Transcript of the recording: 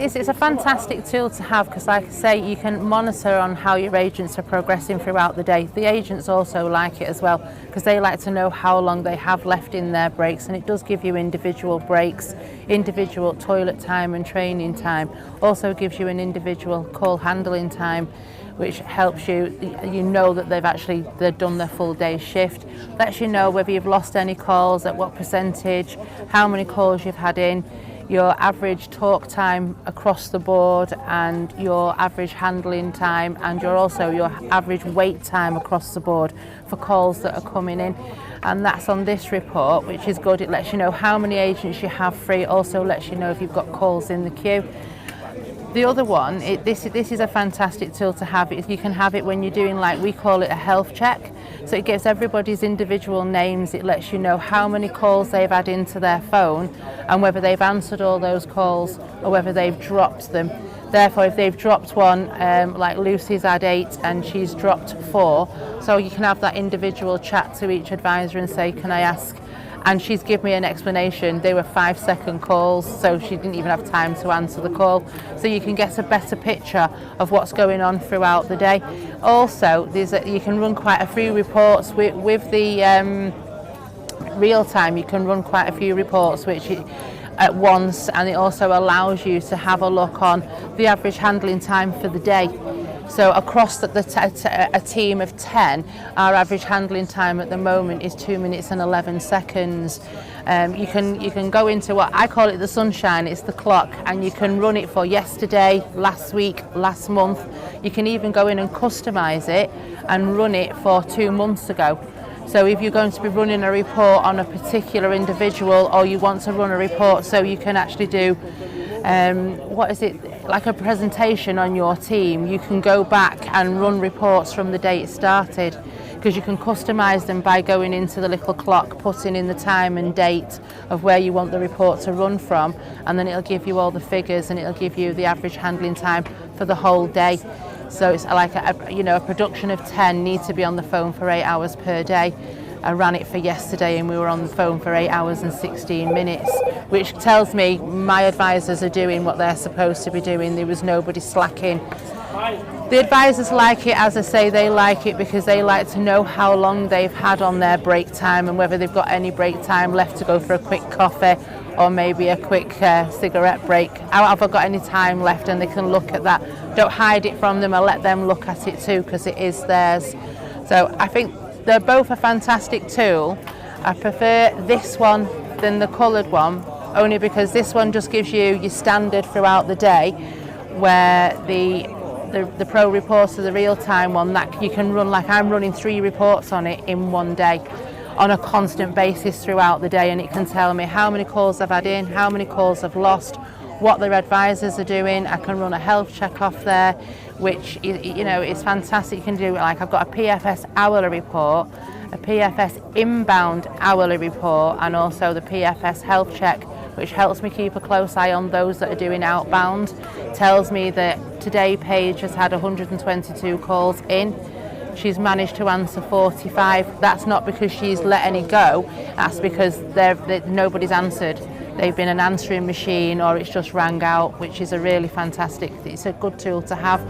it's a fantastic tool to have because, like I say, you can monitor on how your agents are progressing throughout the day. The agents also like it as well because they like to know how long they have left in their breaks, and it does give you individual breaks, individual toilet time and training time. Also gives you an individual call handling time, which helps you know that they've done their full day shift. Lets you know whether you've lost any calls, at what percentage, how many calls you've had in, your average talk time across the board, and your average handling time, and your average wait time across the board for calls that are coming in. And that's on this report, which is good. It lets you know how many agents you have free, also lets you know if you've got calls in the queue. The other one, this is a fantastic tool to have. You can have it when you're doing, like, we call it a health check. So it gives everybody's individual names. It lets you know how many calls they've had into their phone and whether they've answered all those calls or whether they've dropped them. Therefore, if they've dropped one, like Lucy's had 8 and she's dropped 4, so you can have that individual chat to each advisor and say, can I ask? And she's given me an explanation. They were 5-second calls, so she didn't even have time to answer the call. So you can get a better picture of what's going on throughout the day. Also, you can run quite a few reports with the real time. You can run quite a few reports at once, and it also allows you to have a look on the average handling time for the day. So across a team of 10, our average handling time at the moment is 2 minutes and 11 seconds. You can go into what I call it the sunshine, it's the clock, and you can run it for yesterday, last week, last month. You can even go in and customise it and run it for 2 months ago. So if you're going to be running a report on a particular individual, or you want to run a report so you can actually do like a presentation on your team, you can go back and run reports from the day it started, because you can customise them by going into the little clock, putting in the time and date of where you want the report to run from, and then it'll give you all the figures and it'll give you the average handling time for the whole day. So it's like a production of 10 need to be on the phone for 8 hours per day. I ran it for yesterday and we were on the phone for 8 hours and 16 minutes, which tells me my advisors are doing what they're supposed to be doing. There was nobody slacking. The advisors like it, as I say, they like it because they like to know how long they've had on their break time and whether they've got any break time left to go for a quick coffee or maybe a quick cigarette break. Have I got any time left? And they can look at that. Don't hide it from them, I let them look at it too because it is theirs. So I think they're both a fantastic tool. I prefer this one than the coloured one, only because this one just gives you your standard throughout the day, where the Pro Reporter, the real-time one, that you can run, like I'm running 3 reports on it in one day on a constant basis throughout the day, and it can tell me how many calls I've had in, how many calls I've lost, what their advisors are doing. I can run a health check off there, which is fantastic. You can do, like, I've got a PFS hourly report, a PFS inbound hourly report, and also the PFS health check, which helps me keep a close eye on those that are doing outbound. Tells me that today Paige has had 122 calls in. She's managed to answer 45. That's not because she's let any go, that's because nobody's answered. They've been an answering machine or it's just rang out, which is a really fantastic, it's a good tool to have.